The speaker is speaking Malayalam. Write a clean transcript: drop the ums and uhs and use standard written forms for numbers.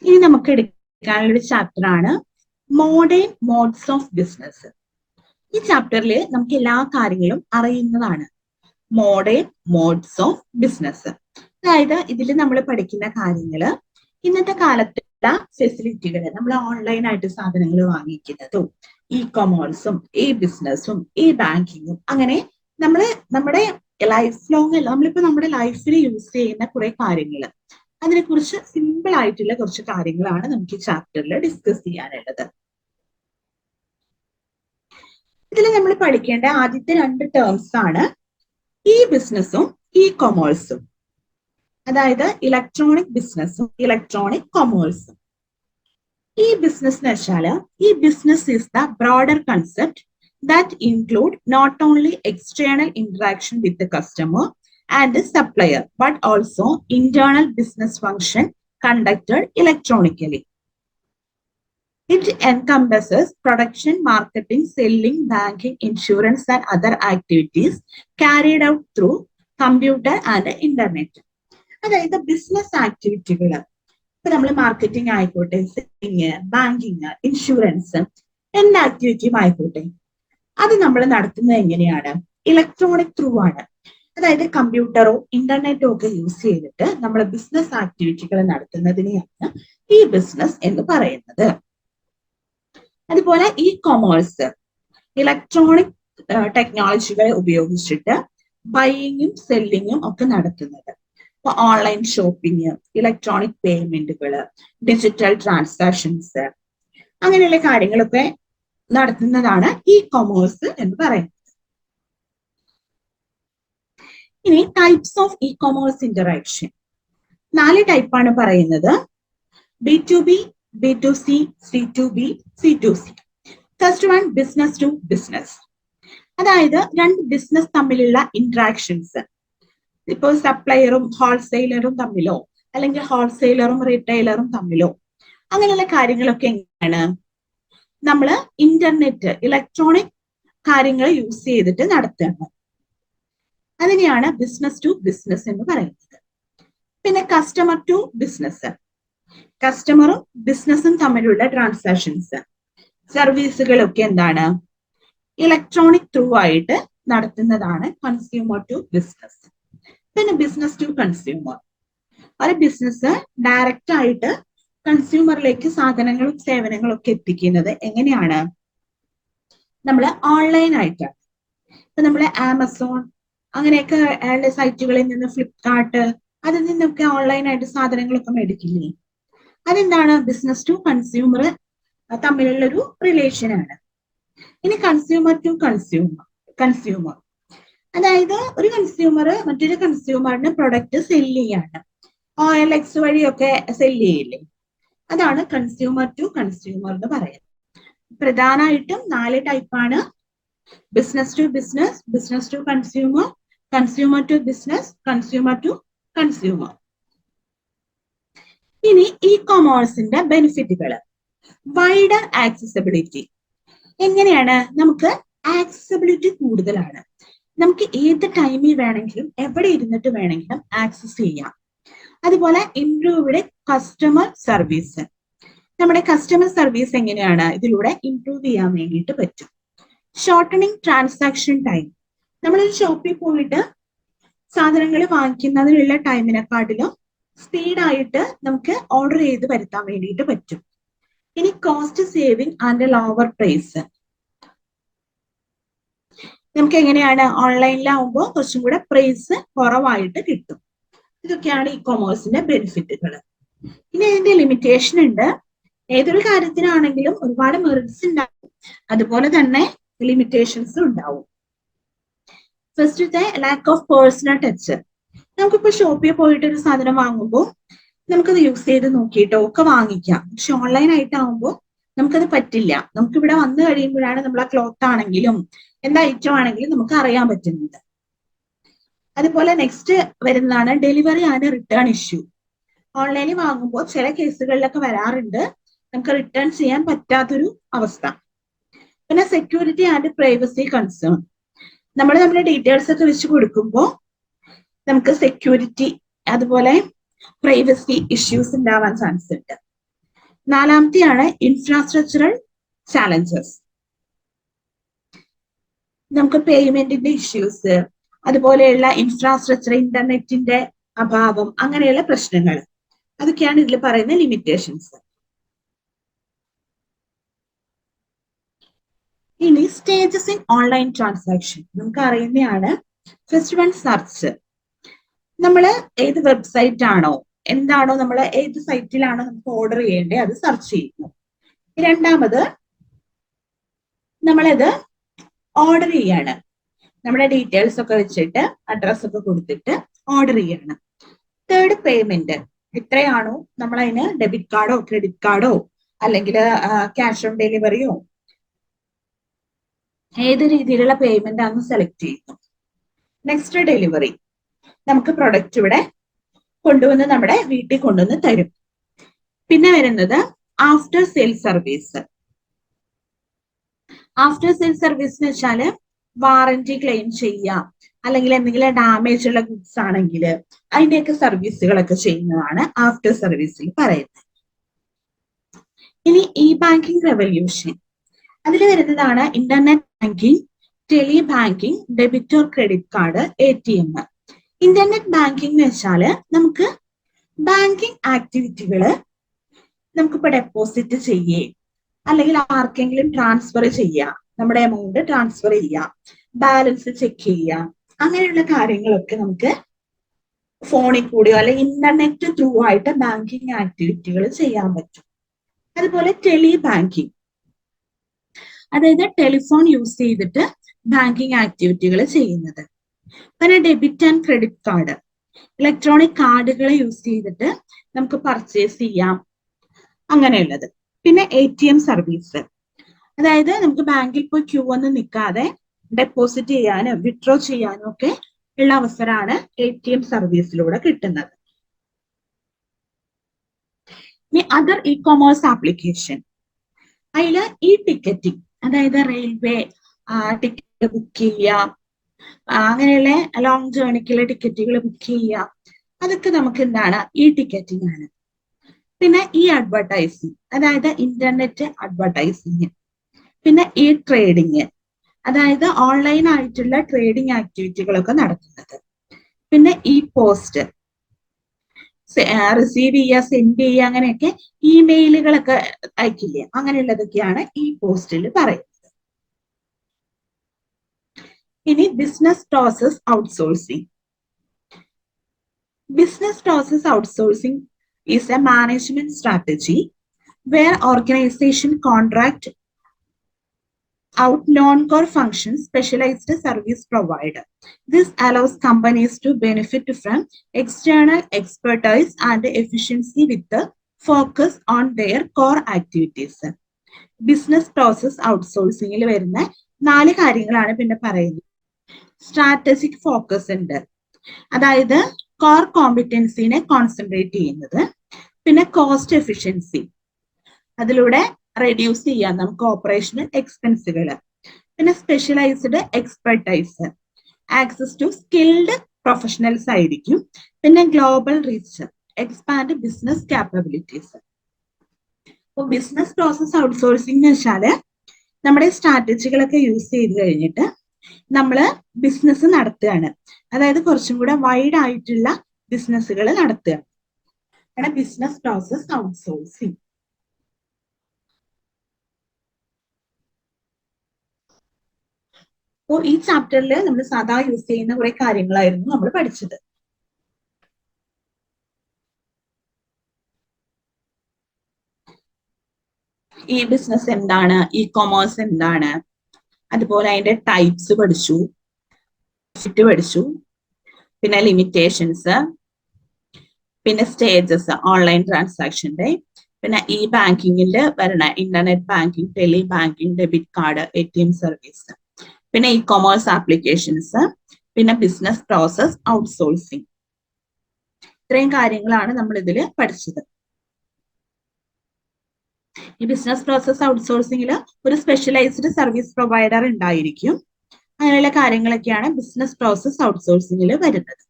ഇനി നമുക്ക് എടുക്കാനുള്ള ഒരു ചാപ്റ്റർ ആണ് മോഡേൺ മോഡ്സ് ഓഫ് ബിസിനസ്. ഈ ചാപ്റ്ററിൽ നമുക്ക് എല്ലാ കാര്യങ്ങളും അറിയുന്നതാണ്. മോഡേൺ മോഡ്സ് ഓഫ് ബിസിനസ്, അതായത് ഇതിൽ നമ്മൾ പഠിക്കുന്ന കാര്യങ്ങള് ഇന്നത്തെ കാലത്തുള്ള ഫെസിലിറ്റികൾ, നമ്മൾ ഓൺലൈനായിട്ട് സാധനങ്ങൾ വാങ്ങിക്കുന്നതും ഇ കൊമേഴ്സും ഇ ബിസിനസ്സും ഇ ബാങ്കിങ്ങും, അങ്ങനെ നമ്മുടെ ലൈഫ് ലോങ് നമ്മളിപ്പോ നമ്മുടെ ലൈഫിൽ യൂസ് ചെയ്യുന്ന കുറെ കാര്യങ്ങൾ, അതിനെക്കുറിച്ച് സിമ്പിൾ ആയിട്ടുള്ള കുറച്ച് കാര്യങ്ങളാണ് നമുക്ക് ഈ ചാപ്റ്ററിൽ ഡിസ്കസ് ചെയ്യാനുള്ളത്. ഇതിൽ നമ്മൾ പഠിക്കേണ്ട ആദ്യത്തെ 2 ടേംസ് ആണ് ഇ ബിസിനസ്സും ഇ കൊമേഴ്സും, അതായത് ഇലക്ട്രോണിക് ബിസിനസ്സും ഇലക്ട്രോണിക് കൊമേഴ്സും. ഈ ബിസിനസ് എന്ന് വെച്ചാൽ ഈ business is the broader concept that include not only external interaction with the customer and supplier, but also internal business function conducted electronically. It encompasses production, marketing, selling, banking, insurance, and other activities carried out through computer and internet. അതായത് ബിസിനസ് ആക്ടിവിറ്റികൾ, ഇപ്പൊ നമ്മൾ മാർക്കറ്റിംഗ് ആയിക്കോട്ടെ, സെല്ലിങ്, ബാങ്കിങ്, ഇൻഷുറൻസ്, എല്ലാ ആക്ടിവിറ്റിയും ആയിക്കോട്ടെ, അത് നമ്മൾ നടത്തുന്നത് എങ്ങനെയാണ്? ഇലക്ട്രോണിക് ത്രൂ ആണ്. അതായത് കമ്പ്യൂട്ടറോ ഇന്റർനെറ്റോ ഒക്കെ യൂസ് ചെയ്തിട്ട് നമ്മൾ ബിസിനസ് ആക്ടിവിറ്റികൾ നടത്തുന്നതിനെയാണ് ഈ ബിസിനസ് എന്ന് പറയുന്നത്. അതുപോലെ ഈ കൊമേഴ്സ് ഇലക്ട്രോണിക് ടെക്നോളജികളെ ഉപയോഗിച്ചിട്ട് ബൈയിങ്ങും സെല്ലിങ്ങും ഒക്കെ നടത്തുന്നത്. ഇപ്പൊ ഓൺലൈൻ ഷോപ്പിംഗ്, ഇലക്ട്രോണിക് പേയ്മെന്റുകൾ, ഡിജിറ്റൽ ട്രാൻസാക്ഷൻസ്, അങ്ങനെയുള്ള കാര്യങ്ങളൊക്കെ നടത്തുന്നതാണ് ഈ കൊമേഴ്സ് എന്ന് പറയുന്നത്. ഇനി types of e commerce interaction 4 ടൈപ്പാണ് പറയുന്നത്. B2B, B2C, C2B, C2C. First one business to business, അതായത് 2 ബിസിനസ് തമ്മിലുള്ള ഇന്ററാക്ഷൻസ്. ഇപ്പോൾ സപ്ലയറും ഹോൾസെയിലറും തമ്മിലോ, അല്ലെങ്കിൽ ഹോൾസെയിലറും റീറ്റെയിലറും തമ്മിലോ, അങ്ങനെയുള്ള കാര്യങ്ങളൊക്കെ എങ്ങനെയാണ് നമ്മൾ ഇന്റർനെറ്റ് ഇലക്ട്രോണിക് കാര്യങ്ങൾ യൂസ് ചെയ്തിട്ട് നടത്തുന്നത്. അതിനെയാണ് ബിസിനസ് ടു ബിസിനസ് എന്ന് പറയുന്നത്. പിന്നെ കസ്റ്റമർ ടു ബിസിനസ്, കസ്റ്റമറും ബിസിനസ്സും തമ്മിലുള്ള ട്രാൻസാക്ഷൻസ്, സർവീസുകളൊക്കെ എന്താണ് ഇലക്ട്രോണിക് ത്രൂ ആയിട്ട് നടത്തുന്നതാണ് കൺസ്യൂമർ ടു ബിസിനസ്. പിന്നെ ബിസിനസ് ടു കൺസ്യൂമർ, ഒരു ബിസിനസ് ഡയറക്റ്റ് ആയിട്ട് കൺസ്യൂമറിലേക്ക് സാധനങ്ങളും സേവനങ്ങളും ഒക്കെ എത്തിക്കുന്നത് എങ്ങനെയാണ്? നമ്മൾ ഓൺലൈൻ ആയിട്ടാണ്. ഇപ്പൊ നമ്മൾ ആമസോൺ അങ്ങനെയൊക്കെ സൈറ്റുകളിൽ നിന്ന്, ഫ്ലിപ്കാർട്ട്, അതിൽ നിന്നൊക്കെ ഓൺലൈനായിട്ട് സാധനങ്ങളൊക്കെ മേടിക്കില്ലേ? അതെന്താണ്? ബിസിനസ് ടു കൺസ്യൂമർ തമ്മിലുള്ള ഒരു റിലേഷനാണ്. ഇനി കൺസ്യൂമർ ടു കൺസ്യൂമർ, അതായത് ഒരു കൺസ്യൂമർ മറ്റൊരു കൺസ്യൂമറിന് പ്രൊഡക്റ്റ് സെല് ചെയ്യാണ്, OLX വഴിയൊക്കെ സെല് ചെയ്യില്ലേ? അതാണ് കൺസ്യൂമർ ടു കൺസ്യൂമർ എന്ന് പറയുന്നത്. പ്രധാനമായിട്ടും 4 ടൈപ്പാണ്: business to business, business to consumer, consumer to business, consumer to consumer. ഇനി ഇ കൊമേഴ്സിന്റെ ബെനിഫിറ്റുകൾ. Wider accessibility. എങ്ങനെയാണ്? നമുക്ക് ആക്സസിബിലിറ്റി കൂടുതലാണ്. നമുക്ക് ഏത് ടൈമിൽ വേണമെങ്കിലും എവിടെ ഇരുന്നിട്ട് വേണമെങ്കിലും ആക്സസ് ചെയ്യാം. അതുപോലെ ഇംപ്രൂവ്ഡ് കസ്റ്റമർ സർവീസ്, നമ്മുടെ കസ്റ്റമർ സർവീസ് എങ്ങനെയാണ് ഇതിലൂടെ ഇംപ്രൂവ് ചെയ്യാൻ വേണ്ടിയിട്ട് പറ്റും. ഷോർട്ടണിങ് ട്രാൻസാക്ഷൻ ടൈം, നമ്മളൊരു ഷോപ്പിൽ പോയിട്ട് സാധനങ്ങൾ വാങ്ങിക്കുന്നതിനുള്ള ടൈമിനെക്കാട്ടിലും സ്പീഡായിട്ട് നമുക്ക് ഓർഡർ ചെയ്ത് വരുത്താൻ വേണ്ടിയിട്ട് പറ്റും. ഇനി cost saving and lower price, നമുക്ക് എങ്ങനെയാണ് ഓൺലൈനിലാവുമ്പോൾ കുറച്ചും കൂടെ പ്രൈസ് കുറവായിട്ട് കിട്ടും. ഇതൊക്കെയാണ് ഇ കൊമേഴ്സിന്റെ ബെനിഫിറ്റുകൾ. ഇനി ഇതിന്റെ ലിമിറ്റേഷൻ ഉണ്ട്. ഏതൊരു കാര്യത്തിനാണെങ്കിലും ഒരുപാട് മെറിറ്റ്സ് ഉണ്ടാവും, അതുപോലെ തന്നെ ലിമിറ്റേഷൻസ് ഉണ്ടാവും. ഫസ്റ്റത്തെ ലാക്ക് ഓഫ് പേഴ്സണൽ ടച്ച്. നമുക്കിപ്പോ ഷോപ്പിൽ പോയിട്ട് ഒരു സാധനം വാങ്ങുമ്പോൾ നമുക്കത് യൂസ് ചെയ്ത് നോക്കിയിട്ടോ ഒക്കെ വാങ്ങിക്കാം. പക്ഷെ ഓൺലൈൻ ആയിട്ടാവുമ്പോൾ നമുക്കത് പറ്റില്ല. നമുക്ക് ഇവിടെ വന്നു കഴിയുമ്പോഴാണ് നമ്മൾ ആ ക്ലോത്ത് ആണെങ്കിലും എന്താ ഐറ്റം ആണെങ്കിലും നമുക്ക് അറിയാൻ പറ്റുന്നത്. അതുപോലെ നെക്സ്റ്റ് വരുന്നതാണ് ഡെലിവറി ആൻഡ് റിട്ടേൺ ഇഷ്യൂ. ഓൺലൈനിൽ വാങ്ങുമ്പോൾ ചില കേസുകളിലൊക്കെ വരാറുണ്ട്, നമുക്ക് റിട്ടേൺ ചെയ്യാൻ പറ്റാത്തൊരു അവസ്ഥ. പിന്നെ സെക്യൂരിറ്റി ആൻഡ് പ്രൈവസി കൺസേൺ, നമ്മൾ നമ്മുടെ ഡീറ്റെയിൽസ് ഒക്കെ വെച്ച് കൊടുക്കുമ്പോൾ നമുക്ക് സെക്യൂരിറ്റി അതുപോലെ പ്രൈവസി ഇഷ്യൂസ് ഉണ്ടാവാൻ ചാൻസ് ഉണ്ട്. നാലാമത്തെയാണ് ഇൻഫ്രാസ്ട്രക്ചറൽ ചാലഞ്ചസ്. നമുക്ക് പേയ്മെന്റിന്റെ ഇഷ്യൂസ്, അതുപോലെയുള്ള ഇൻഫ്രാസ്ട്രക്ചർ, ഇന്റർനെറ്റിന്റെ അഭാവം, അങ്ങനെയുള്ള പ്രശ്നങ്ങൾ, അതൊക്കെയാണ് ഇതിൽ പറയുന്ന ലിമിറ്റേഷൻസ്. ഇനി സ്റ്റേജസ് ഇൻ ഓൺലൈൻ ട്രാൻസാക്ഷൻ നമുക്ക് അറിയുന്നതാണ്. First one search. നമ്മൾ ഏത് വെബ്സൈറ്റ് ആണോ, എന്താണോ നമ്മൾ ഏത് സൈറ്റിലാണോ നമുക്ക് ഓർഡർ ചെയ്യേണ്ടത് അത് സെർച്ച് ചെയ്യുന്നു. രണ്ടാമത് നമ്മളത് ഓർഡർ ചെയ്യാണ്. നമ്മുടെ ഡീറ്റെയിൽസ് ഒക്കെ വെച്ചിട്ട് അഡ്രസ് ഒക്കെ കൊടുത്തിട്ട് ഓർഡർ ചെയ്യാണ്. Third payment. എത്രയാണോ നമ്മൾ അതിന് ഡെബിറ്റ് കാർഡോ ക്രെഡിറ്റ് കാർഡോ അല്ലെങ്കിൽ ക്യാഷ് ഓൺ ഡെലിവറിയോ ഏത് രീതിയിലുള്ള പേയ്മെന്റ് ആണെന്ന് സെലക്ട് ചെയ്യുന്നു. Next delivery. നമുക്ക് പ്രൊഡക്റ്റ് ഇവിടെ കൊണ്ടുവന്ന് നമ്മുടെ വീട്ടിൽ കൊണ്ടുവന്ന് തരും. പിന്നെ വരുന്നത് after sale service. After sale service എന്ന് വെച്ചാല് വാറന്റി ക്ലെയിം ചെയ്യാം, അല്ലെങ്കിൽ എന്തെങ്കിലും ഡാമേജ് ഉള്ള ഗുഡ്സ് ആണെങ്കിൽ അതിന്റെയൊക്കെ സർവീസുകളൊക്കെ ചെയ്യുന്നതാണ് ആഫ്റ്റർ സർവീസിൽ പറയുന്നത്. ഇനി ഇ ബാങ്കിങ് റെവല്യൂഷൻ. അതിൽ വരുന്നതാണ് internet banking, tele banking, debit or credit card, ATM. Internet banking എന്ന് വെച്ചാല് നമുക്ക് ബാങ്കിങ് ആക്ടിവിറ്റികള് നമുക്കിപ്പോ ഡെപ്പോസിറ്റ് ചെയ്യേ, അല്ലെങ്കിൽ ആർക്കെങ്കിലും ട്രാൻസ്ഫർ ചെയ്യാം, നമ്മുടെ എമൗണ്ട് ട്രാൻസ്ഫർ ചെയ്യാം, ബാലൻസ് ചെക്ക് ചെയ്യാം, അങ്ങനെയുള്ള കാര്യങ്ങളൊക്കെ നമുക്ക് ഫോണിൽ കൂടിയോ അല്ലെങ്കിൽ ഇന്റർനെറ്റ് ത്രൂ ആയിട്ട് ബാങ്കിങ് ആക്ടിവിറ്റികൾ ചെയ്യാൻ പറ്റും. അതുപോലെ ടെലി ബാങ്കിങ്, അതായത് ടെലിഫോൺ യൂസ് ചെയ്തിട്ട് ബാങ്കിങ് ആക്ടിവിറ്റികൾ ചെയ്യുന്നത്. പിന്നെ debit and credit card, electronic കാർഡുകൾ യൂസ് ചെയ്തിട്ട് നമുക്ക് പർച്ചേസ് ചെയ്യാം, അങ്ങനെയുള്ളത്. പിന്നെ ATM സർവീസ്, അതായത് നമുക്ക് ബാങ്കിൽ പോയി ക്യൂ ഒന്നും നിൽക്കാതെ ഡെപ്പോസിറ്റ് ചെയ്യാനും വിഡ്രോ ചെയ്യാനും ഒക്കെ ഉള്ള അവസരമാണ് ATM സർവീസിലൂടെ കിട്ടുന്നത്. ഇനി അതർ ഇ കൊമേഴ്സ് ആപ്ലിക്കേഷൻ, അതിൽ ഈ ടിക്കറ്റിംഗ്, അതായത് റെയിൽവേ ടിക്കറ്റ് ബുക്ക് ചെയ്യാം, അങ്ങനെയുള്ള ലോങ് ജേർണിക്കുള്ള ടിക്കറ്റുകൾ ബുക്ക് ചെയ്യാം, അതൊക്കെ നമുക്ക് എന്താണ് ഈ ടിക്കറ്റിംഗ് ആണ്. പിന്നെ ഈ അഡ്വർടൈസിങ്, അതായത് ഇന്റർനെറ്റ് അഡ്വർടൈസിങ്. പിന്നെ ഈ ട്രേഡിങ്, അതായത് ഓൺലൈൻ ആയിട്ടുള്ള ട്രേഡിംഗ് ആക്ടിവിറ്റികളൊക്കെ നടത്തുന്നത്. പിന്നെ ഈ പോസ്റ്റ്, റിസീവ് ചെയ്യുക, സെൻഡ് ചെയ്യുക, അങ്ങനെയൊക്കെ ഇമെയിലുകളൊക്കെ അയക്കില്ലേ, അങ്ങനെയുള്ളതൊക്കെയാണ് ഈ പോസ്റ്റിൽ പറയുന്നത്. ഇനി business process outsourcing. Business process outsourcing is a management strategy where organization contract out non-core functions specialized service provider. This allows companies to benefit from external expertise and efficiency with the focus on their core activities. Business process ഔട്ട്സോഴ്സിംഗിൽ വരുന്ന 4 കാര്യങ്ങളാണ് പിന്നെ പറയുന്നത്. സ്ട്രാറ്റജിക് ഫോക്കസ് ഉണ്ട്, അതായത് കോർ കോമ്പിറ്റൻസിനെ കോൺസെൻട്രേറ്റ് ചെയ്യുന്നത്. പിന്നെ കോസ്റ്റ് എഫിഷ്യൻസി, അതിലൂടെ റെഡ്യൂസ് ചെയ്യാം നമുക്ക് ഓപ്പറേഷണൽ എക്സ്പെൻസുകൾ. പിന്നെ specialised expertise, access to skilled professionals ആയിരിക്കും. പിന്നെ global reach, expand business capabilities. അപ്പോൾ ബിസിനസ് പ്രോസസ് ഔട്ട്സോഴ്സിംഗ് എന്ന് വെച്ചാൽ നമ്മുടെ സ്ട്രാറ്റജികളൊക്കെ യൂസ് ചെയ്ത് കഴിഞ്ഞിട്ട് നമ്മൾ ബിസിനസ് നടത്തുകയാണ്, അതായത് കുറച്ചും കൂടെ വൈഡ് ആയിട്ടുള്ള ബിസിനസ്സുകൾ നടത്തുകയാണ്, ആണ് ബിസിനസ് പ്രോസസ് ഔട്ട്സോഴ്സിംഗ്. അപ്പോൾ ഈ ചാപ്റ്ററിൽ നമ്മൾ സാധാ യൂസ് ചെയ്യുന്ന കുറെ കാര്യങ്ങളായിരുന്നു നമ്മൾ പഠിച്ചത്. ഈ ബിസിനസ് എന്താണ്, ഇ കൊമേഴ്സ് എന്താണ്, അതുപോലെ അതിന്റെ ടൈപ്സ് പഠിച്ചു, പഠിച്ചു, പിന്നെ ലിമിറ്റേഷൻസ്, പിന്നെ സ്റ്റേജസ് ഓൺലൈൻ ട്രാൻസാക്ഷന്റെ, പിന്നെ ഇ ബാങ്കിങ്ങിൽ വരണ internet banking, tele banking, debit card, ATM service, പിന്നെ ഇ കൊമേഴ്സ് ആപ്ലിക്കേഷൻസ്, പിന്നെ ബിസിനസ് പ്രോസസ് ഔട്ട്സോഴ്സിംഗ്. ഇത്രയും കാര്യങ്ങളാണ് നമ്മൾ ഇതിൽ പഠിച്ചത്. ഈ ബിസിനസ് പ്രോസസ് ഔട്ട്സോഴ്സിംഗിൽ ഒരു സ്പെഷ്യലൈസ്ഡ് സർവീസ് പ്രൊവൈഡർ ഉണ്ടായിരിക്കും. അങ്ങനെയുള്ള കാര്യങ്ങളൊക്കെയാണ് ബിസിനസ് പ്രോസസ് ഔട്ട്സോഴ്സിംഗിൽ വരുന്നത്.